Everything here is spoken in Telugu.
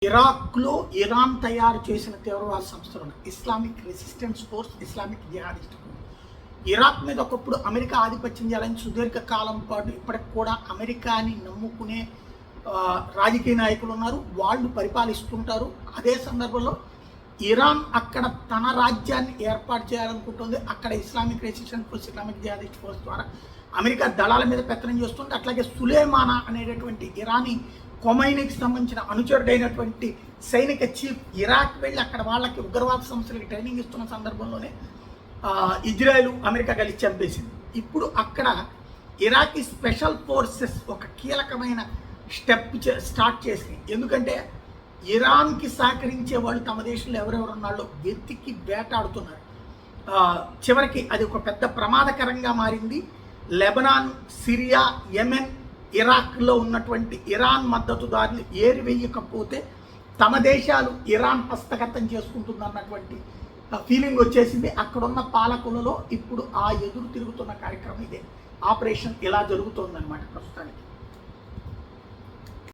ఇరాక్లో ఇరాన్ తయారు చేసిన తీవ్రవాద సంస్థలు Islamic resistance force, Islamic jihadist force. Iraq మీద ఒకప్పుడు అమెరికా ఆధిపత్యం చేయాలని సుదీర్ఘకాలం పాటు ఇప్పటికి కూడా అమెరికాని నమ్ముకునే రాజకీయ నాయకులు ఉన్నారు. వాళ్ళు పరిపాలిస్తుంటారు. అదే సందర్భంలో ఇరాన్ అక్కడ తన రాజ్యాన్ని ఏర్పాటు చేయాలనుకుంటుంది. అక్కడ Islamic resistance force, Islamic jihadist force ద్వారా అమెరికా దళాల మీద పెత్తనం చేస్తుంది. అట్లాగే సులేమానా అనేటటువంటి ఇరానీ కొమైనీకి సంబంధించిన అనుచరుడైనటువంటి సైనిక చీఫ్ ఇరాక్ వెళ్ళి అక్కడ వాళ్ళకి ఉగ్రవాద సంస్థలకి ట్రైనింగ్ ఇస్తున్న సందర్భంలోనే ఇజ్రాయెల్ అమెరికా కలిసి చంపేసింది. ఇప్పుడు అక్కడ ఇరాకీ స్పెషల్ ఫోర్సెస్ ఒక కీలకమైన స్టెప్ స్టార్ట్ చేసి, ఎందుకంటే ఇరాన్కి సహకరించే వాళ్ళు తమ దేశంలో ఎవరెవరు ఉన్నాళ్ళో వెతికి వేటాడుతున్నారు. చివరికి అది ఒక పెద్ద ప్రమాదకరంగా మారింది. లెబనాన్, సిరియా, యెమెన్, ఇరాక్లో ఉన్నటువంటి ఇరాన్ మద్దతుదారులు ఏరివేయకపోతే తమ దేశాలు ఇరాన్ హస్తగతం చేసుకుంటుందన్నటువంటి ఫీలింగ్ వచ్చేసింది. అక్కడున్న పాలకులలో ఇప్పుడు ఆ ఎదురు తిరుగుతున్న కార్యక్రమం ఇదే. ఆపరేషన్ ఇలా జరుగుతుందన్నమాట ప్రస్తుతానికి.